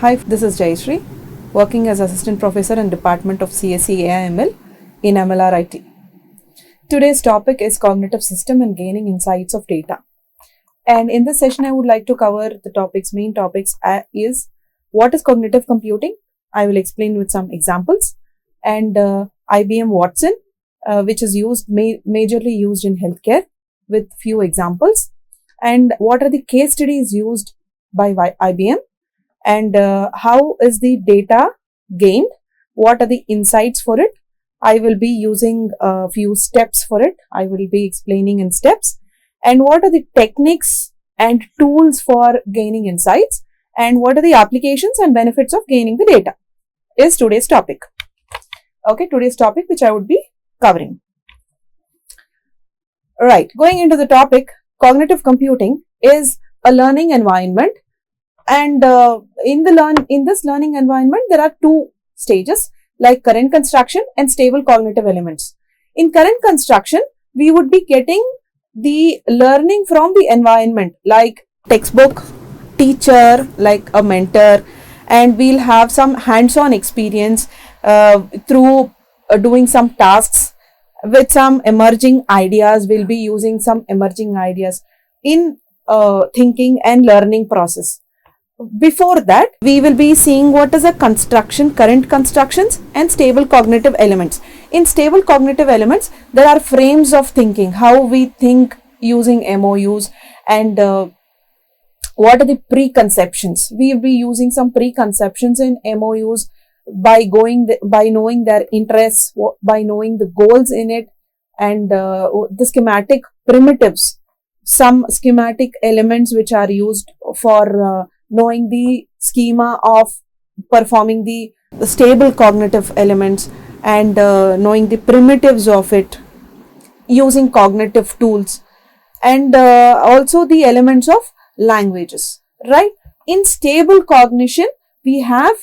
Hi, this is Jayashree, working as Assistant Professor in Department of CSE AIML in MLRIT. Today's topic is cognitive system and gaining insights of data. And in this session, I would like to cover the main topics is what is cognitive computing? I will explain with some examples. And IBM Watson, which is majorly used in healthcare with few examples. And what are the case studies used by IBM? And how is the data gained? What are the insights for it? I will be using a few steps for it. I will be explaining in steps. And what are the techniques and tools for gaining insights? And what are the applications and benefits of gaining the data is today's topic. Okay, today's topic which I would be covering. Right, going into the topic, cognitive computing is a learning environment. And in this learning environment, there are two stages like current construction and stable cognitive elements. In current construction, we would be getting the learning from the environment like textbook, teacher, like a mentor, and we'll have some hands-on experience through doing some tasks with some emerging ideas. We'll be using some emerging ideas in thinking and learning process. Before that, we will be seeing what is a construction, current constructions and stable cognitive elements. In stable cognitive elements, there are frames of thinking, how we think using MOUs, and what are the preconceptions. We will be using some preconceptions in MOUs by knowing their interests, by knowing the goals in it, and the schematic primitives, some schematic elements which are used for knowing the schema of performing the stable cognitive elements, and knowing the primitives of it using cognitive tools, and also the elements of languages, right? In stable cognition, we have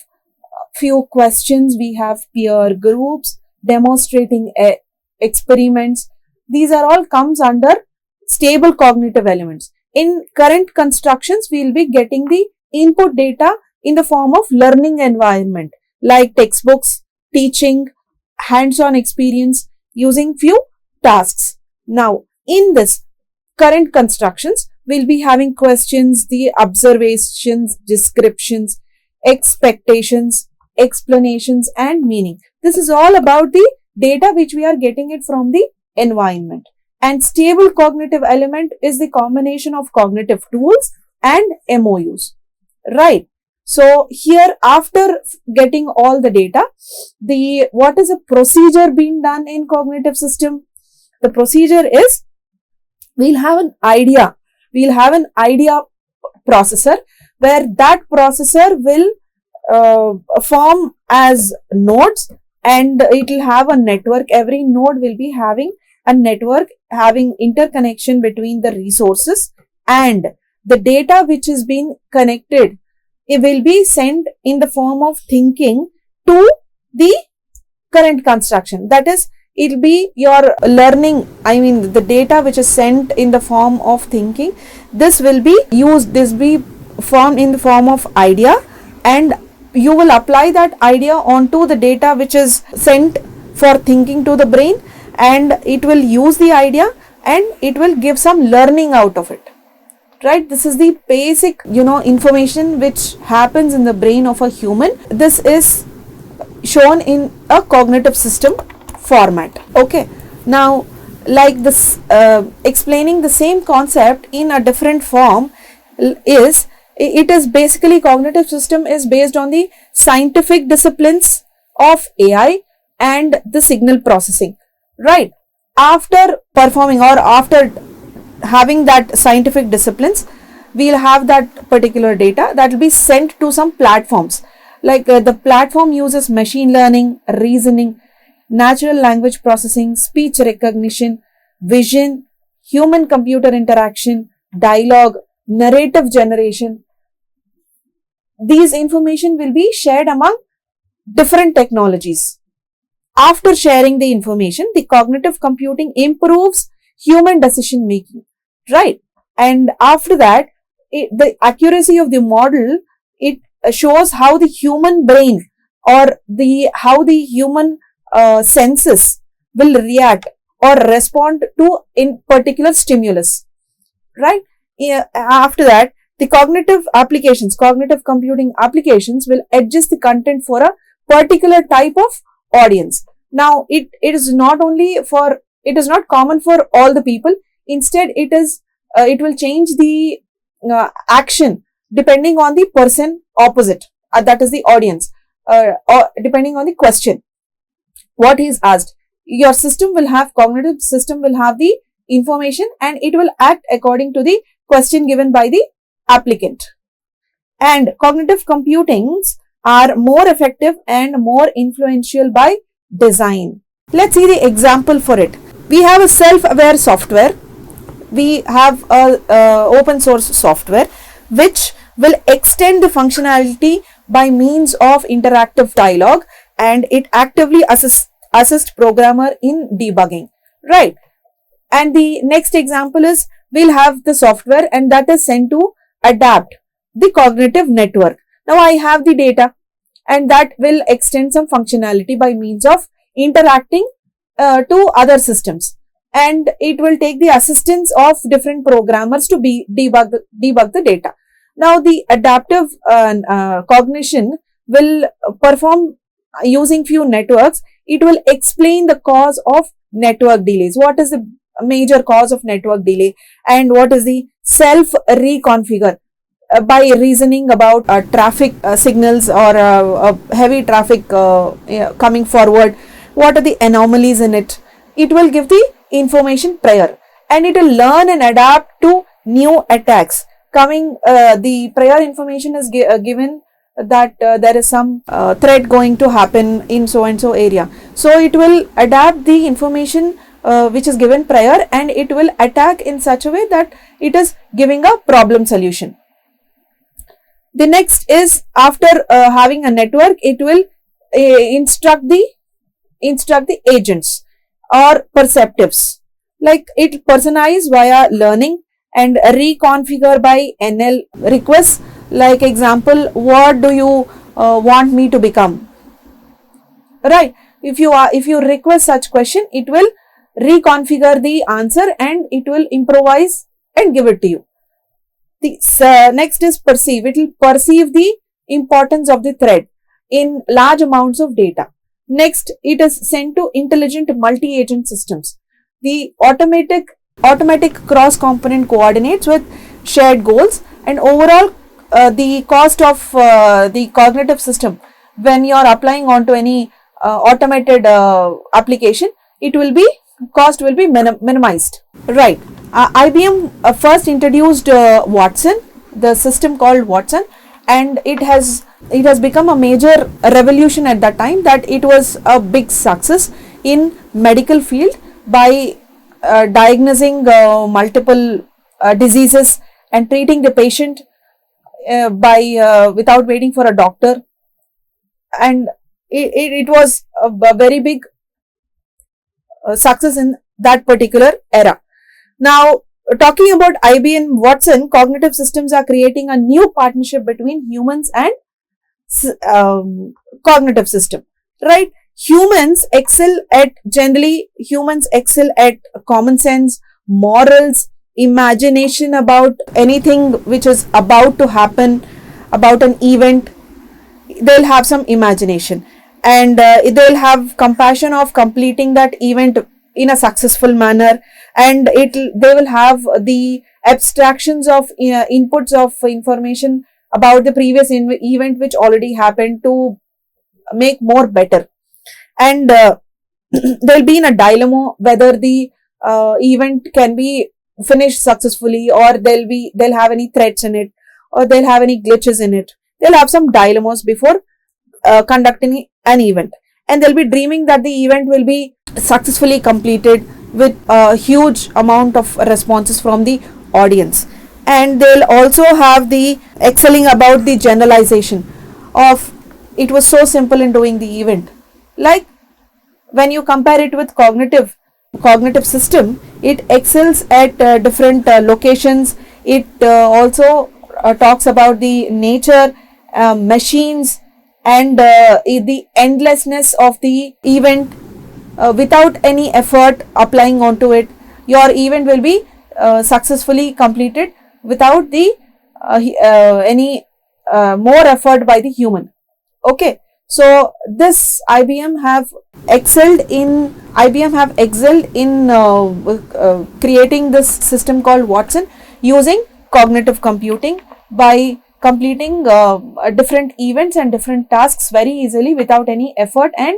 few questions, we have peer groups, demonstrating experiments. These are all comes under stable cognitive elements. In current constructions, we will be getting the input data in the form of learning environment like textbooks, teaching, hands-on experience using few tasks. Now, in this current constructions, we'll be having questions, the observations, descriptions, expectations, explanations and meaning. This is all about the data which we are getting it from the environment. And stable cognitive element is the combination of cognitive tools and MOUs, right? So here, after getting all the data, what is a procedure being done in cognitive system? The procedure is, we'll have an idea processor, where that processor will form as nodes, and it will have a network. Every node will be having a network having interconnection between the resources, and the data which is being connected, it will be sent in the form of thinking to the current construction. That is, it will be your learning, the data which is sent in the form of thinking, this will be formed in the form of idea, and you will apply that idea onto the data which is sent for thinking to the brain, and it will use the idea and it will give some learning out of it, right? This is the basic information which happens in the brain of a human. This is shown in a cognitive system format. Okay, now like this, explaining the same concept in a different form is, it is basically, cognitive system is based on the scientific disciplines of AI and the signal processing, right? After performing or after having that scientific disciplines, we'll have that particular data that will be sent to some platforms. Like the platform uses machine learning, reasoning, natural language processing, speech recognition, vision, human computer interaction, dialogue, narrative generation. These information will be shared among different technologies. After sharing the information, the cognitive computing improves human decision making, right? And after that, the accuracy of the model, it shows how the human brain or how the human senses will react or respond to in particular stimulus, right? After that, the cognitive computing applications will adjust the content for a particular type of audience. Now, it is not common for all the people. Instead, it will change the action depending on the person opposite, that is the audience, or depending on the question what is asked. Your cognitive system will have the information and it will act according to the question given by the applicant. And cognitive computings are more effective and more influential by design. Let's see the example for it. We have a self-aware software. We have a open source software which will extend the functionality by means of interactive dialogue, and it actively assist programmer in debugging, right? And the next example is, we'll have the software and that is sent to adapt the cognitive network. Now I have the data and that will extend some functionality by means of interacting to other systems, and it will take the assistance of different programmers to debug the data. Now the adaptive cognition will perform using few networks. It will explain the cause of network delays. What is the major cause of network delay and what is the self reconfigure by reasoning about traffic signals or heavy traffic coming forward. What are the anomalies in it? It will give the information prior, and it will learn and adapt to new attacks coming. The prior information is given that there is some threat going to happen in so and so area, so it will adapt the information which is given prior, and it will attack in such a way that it is giving a problem solution. The next is, after having a network, it will instruct the agents or perceptives, like it personalize via learning and reconfigure by NL requests. Like example, what do you want me to become, right? If you request such question, it will reconfigure the answer and it will improvise and give it to you. The next is perceive. It will perceive the importance of the thread in large amounts of data. Next, it is sent to intelligent multi-agent systems. The automatic cross-component coordinates with shared goals, and overall the cost of the cognitive system when you are applying onto any automated application, cost will be minimized, right? IBM first introduced Watson, the system called Watson, and it has become a major revolution at that time, that it was a big success in medical field by diagnosing multiple diseases and treating the patient without waiting for a doctor, and it was a very big success in that particular era. Now, talking about IBM Watson, cognitive systems are creating a new partnership between humans and cognitive system, right? Humans excel at common sense, morals, imagination about anything which is about to happen, about an event. They'll have some imagination, and they'll have compassion of completing that event in a successful manner, and they will have the abstractions of inputs of information about the previous event which already happened to make more better. And they'll be in a dilemma whether the event can be finished successfully, or they'll have any threats in it, or they'll have any glitches in it. They'll have some dilemmas before conducting an event, and they'll be dreaming that the event will be successfully completed with a huge amount of responses from the audience. And they'll also have the excelling about the generalization of it was so simple in doing the event. Like when you compare it with cognitive system, it excels at different locations. It also talks about the nature machines, and the endlessness of the event without any effort applying onto it. Your event will be successfully completed without the any more effort by the human. Okay, so this IBM have excelled in creating this system called Watson using cognitive computing by completing different events and different tasks very easily without any effort and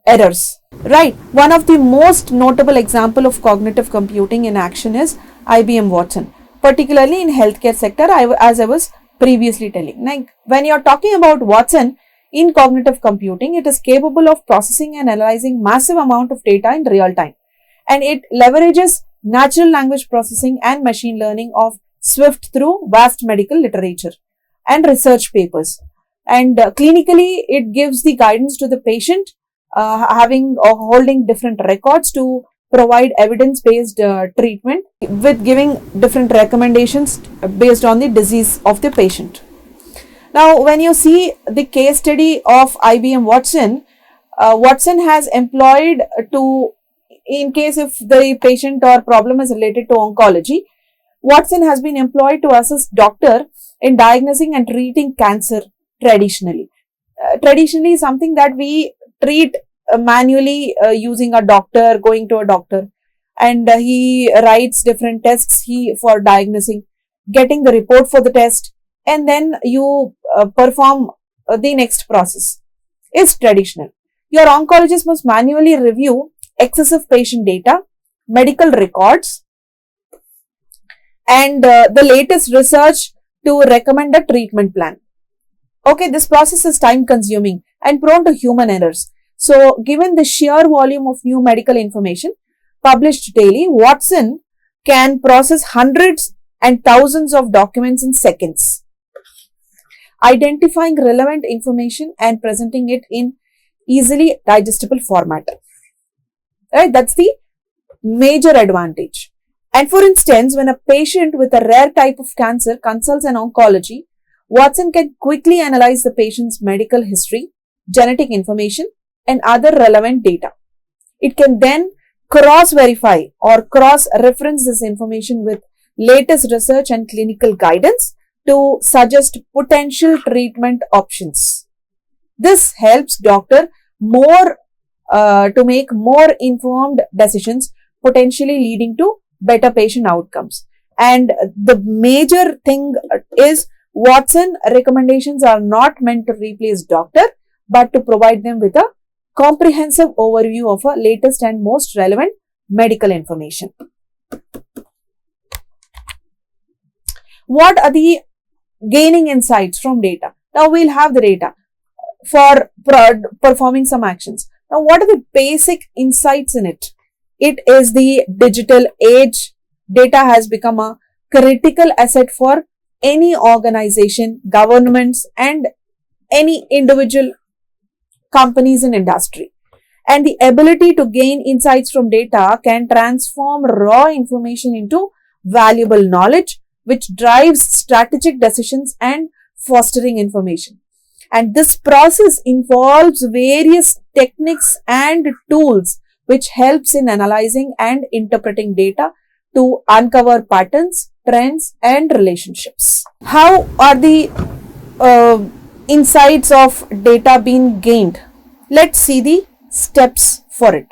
errors. Right, one of the most notable example of cognitive computing in action is IBM Watson, particularly in healthcare sector, as I was previously telling. Like when you're talking about Watson in cognitive computing, it is capable of processing and analyzing massive amount of data in real time, and it leverages natural language processing and machine learning of Swift through vast medical literature and research papers. And clinically, it gives the guidance to the patient, having or holding different records to provide evidence-based treatment with giving different recommendations based on the disease of the patient. Now, when you see the case study of IBM Watson, Watson has employed to, in case if the patient or problem is related to oncology, Watson has been employed to assist doctor in diagnosing and treating cancer traditionally. Traditionally, something that we treat manually using a doctor, going to a doctor, and he writes different tests for diagnosing, getting the report for the test, and then you perform the next process is traditional. Your oncologist must manually review excessive patient data, medical records, and the latest research to recommend a treatment plan. Okay, this process is time consuming and prone to human errors. So, given the sheer volume of new medical information published daily, Watson can process hundreds and thousands of documents in seconds, identifying relevant information and presenting it in easily digestible format. Right, that's the major advantage. And for instance, when a patient with a rare type of cancer consults an oncology, Watson can quickly analyze the patient's medical history, genetic information, and other relevant data. It can then cross-verify or cross-reference this information with latest research and clinical guidance to suggest potential treatment options. This helps doctor to make more informed decisions, potentially leading to better patient outcomes. And the major thing is Watson recommendations are not meant to replace doctor, but to provide them with a comprehensive overview of a latest and most relevant medical information. What are the gaining insights from data? Now we'll have the data for performing some actions. Now what are the basic insights in it? It is the digital age. Data has become a critical asset for any organization, governments, and any individual companies in industry. And the ability to gain insights from data can transform raw information into valuable knowledge, which drives strategic decisions and fostering information. And this process involves various techniques and tools which helps in analyzing and interpreting data to uncover patterns, trends, and relationships. How are the insights of data being gained? Let's see the steps for it.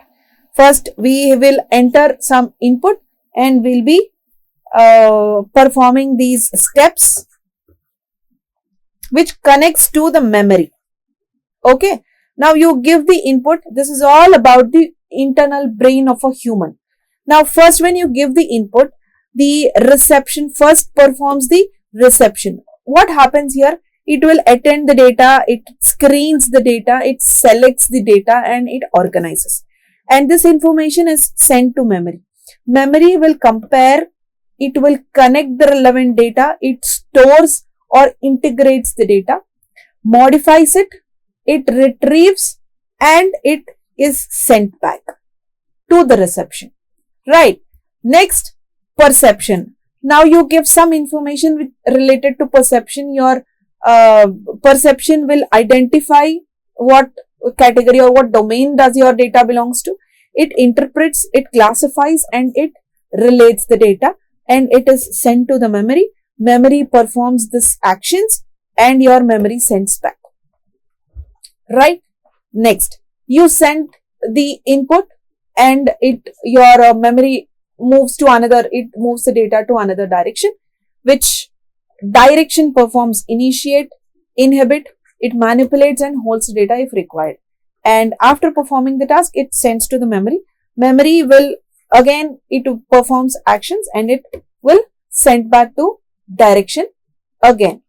First, we will enter some input and we'll be performing these steps which connects to the memory. Okay. Now you give the input. This is all about the internal brain of a human. Now first, when you give the input, the reception first performs the reception. What happens here? It will attend the data, it screens the data, it selects the data, and it organizes. And this information is sent to memory. Memory will compare, it will connect the relevant data, it stores or integrates the data, modifies it, it retrieves, and it is sent back to the reception. Right. Next, perception. Now you give some information related to perception. Your Perception will identify what category or what domain does your data belongs to. It interprets, it classifies, and it relates the data, and it is sent to the memory. Memory performs these actions and your memory sends back. Right? Next, you send the input and your memory moves to another, it moves the data to another direction, which direction performs initiate, inhibit, it manipulates and holds the data if required. And after performing the task, it sends to the memory. Memory will again, it performs actions and it will send back to direction again.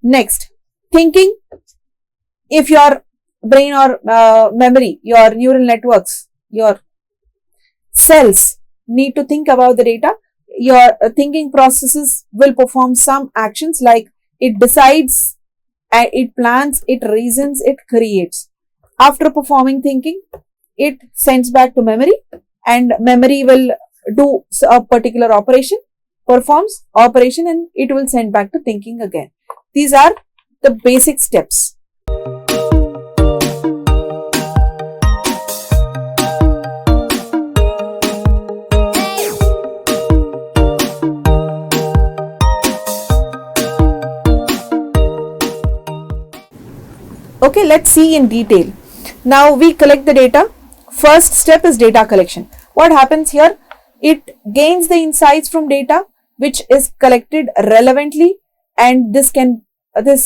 Next, thinking. If your brain or memory, your neural networks, your cells need to think about the data, your thinking processes will perform some actions like it decides, it plans, it reasons, it creates. After performing thinking, it sends back to memory and memory will do a particular operation, performs operation, and it will send back to thinking again. These are the basic steps. Okay, let's see in detail. Now we collect the data. First step is data collection. What happens here? It gains the insights from data which is collected relevantly, and this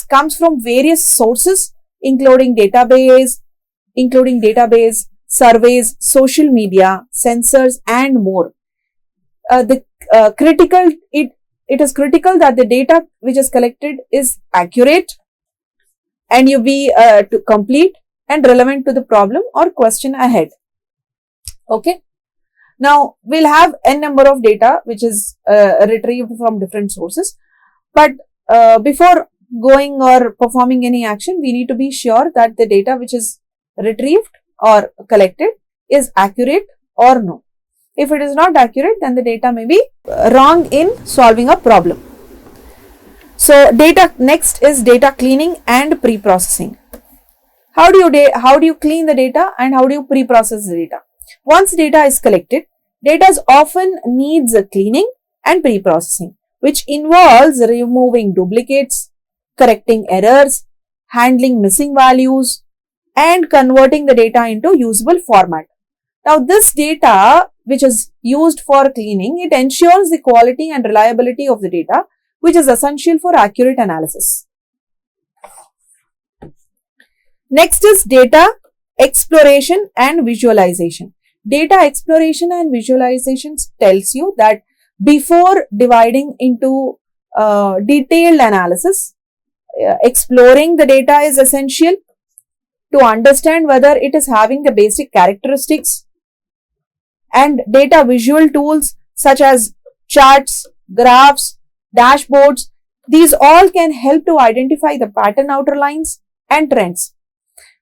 comes from various sources including database, surveys, social media, sensors, and more. It is critical that the data which is collected is accurate and you be to complete and relevant to the problem or question ahead. Okay. Now we'll have n number of data which is retrieved from different sources, but before going or performing any action, we need to be sure that the data which is retrieved or collected is accurate or no. If it is not accurate, then the data may be wrong in solving a problem. So next is data cleaning and pre-processing. How do you clean the data and how do you pre-process the data? Once data is collected, data often needs a cleaning and pre-processing, which involves removing duplicates, correcting errors, handling missing values, and converting the data into usable format. Now this data which is used for cleaning, it ensures the quality and reliability of the data, which is essential for accurate analysis. Next is data exploration and visualization. Data exploration and visualization tells you that before dividing into detailed analysis, exploring the data is essential to understand whether it is having the basic characteristics, and data visual tools such as charts, graphs, dashboards, these all can help to identify the pattern outlines and trends.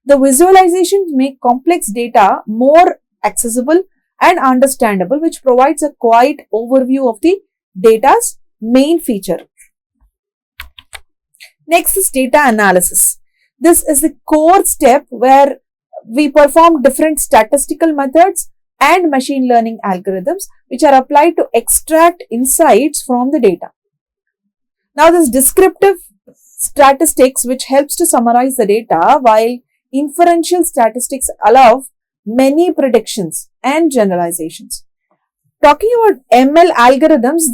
The visualizations make complex data more accessible and understandable, which provides a quiet overview of the data's main feature. Next is data analysis. This is the core step where we perform different statistical methods and machine learning algorithms which are applied to extract insights from the data. Now this descriptive statistics which helps to summarize the data, while inferential statistics allow many predictions and generalizations. Talking about ML algorithms,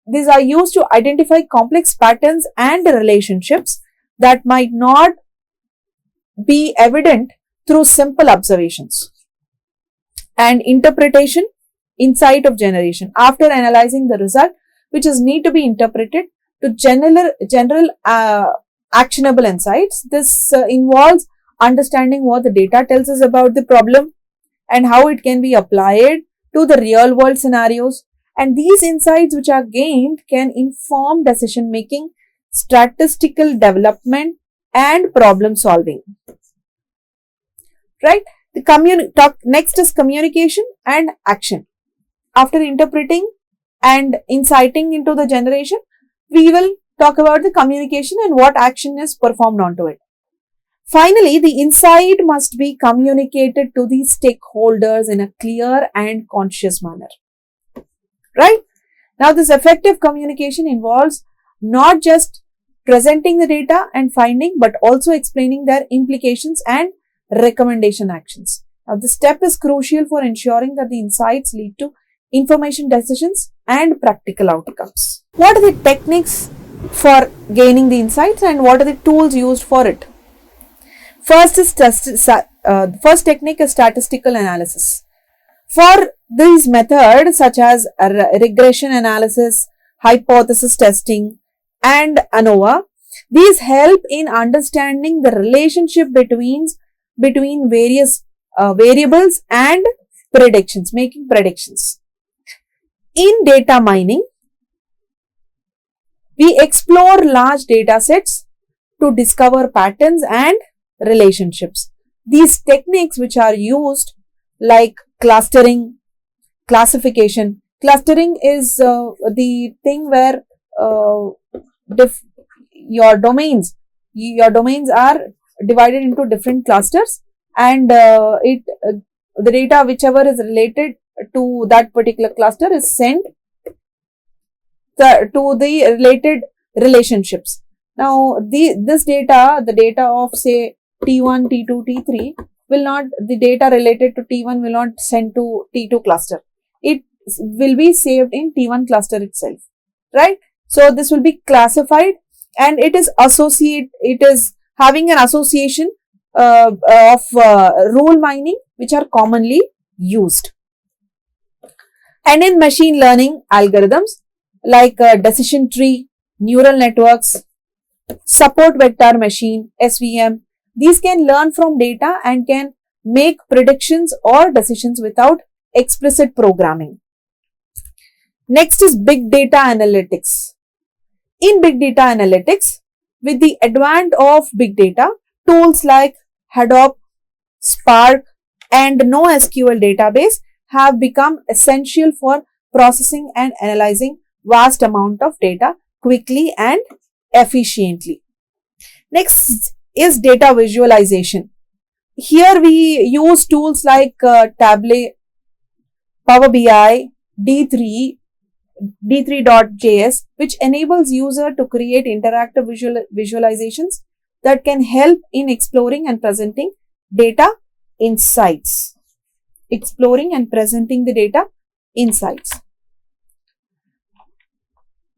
these are used to identify complex patterns and relationships that might not be evident through simple observations. And interpretation, insight of generation. After analyzing the result, which is need to be interpreted to general actionable insights. This involves understanding what the data tells us about the problem and how it can be applied to the real world scenarios. And these insights which are gained can inform decision making, statistical development, and problem solving. Right? Next is communication and action. After interpreting and inciting into the generation, we will talk about the communication and what action is performed onto it. Finally, the insight must be communicated to the stakeholders in a clear and conscious manner. Right? Now, this effective communication involves not just presenting the data and finding, but also explaining their implications and recommendation actions. Now, this step is crucial for ensuring that the insights lead to information decisions and practical outcomes. What are the techniques for gaining the insights and what are the tools used for it? First first technique is statistical analysis. For these methods such as regression analysis, hypothesis testing, and ANOVA, these help in understanding the relationship between various variables and making predictions. In data mining, we explore large data sets to discover patterns and relationships. These techniques which are used like clustering, classification. Clustering is the thing where your domains are divided into different clusters, and the data whichever is related to that particular cluster is sent to the related relationships. Now, this data, the data of say T1, T2, T3 the data related to T1 will not send to T2 cluster. It will be saved in T1 cluster itself, right? So, this will be classified and it is having an association of rule mining which are commonly used. And in machine learning algorithms like decision tree, neural networks, support vector machine, SVM, these can learn from data and can make predictions or decisions without explicit programming. Next is big data analytics. In big data analytics, with the advent of big data, tools like Hadoop, Spark, and NoSQL database have become essential for processing and analyzing vast amount of data quickly and efficiently. Next is data visualization. Here we use tools like Tableau, Power BI, D3.js, which enables user to create interactive visualizations that can help in exploring and presenting data insights.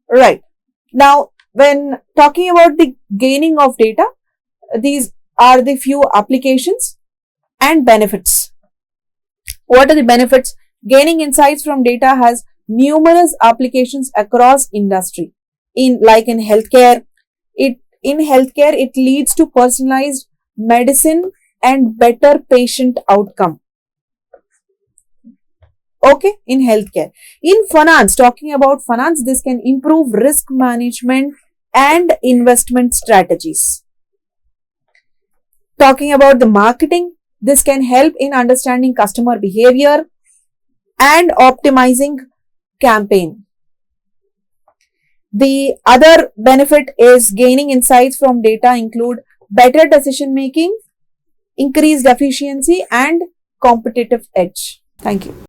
Right. Now, when talking about the gaining of data, these are the few applications and benefits. What are the benefits? Gaining insights from data has numerous applications across industry. In healthcare, it leads to personalized medicine and better patient outcome. Okay, in healthcare. In finance, talking about finance, this can improve risk management and investment strategies. Talking about the marketing, this can help in understanding customer behavior and optimizing campaign. The other benefit is gaining insights from data include better decision making, increased efficiency and competitive edge. Thank you.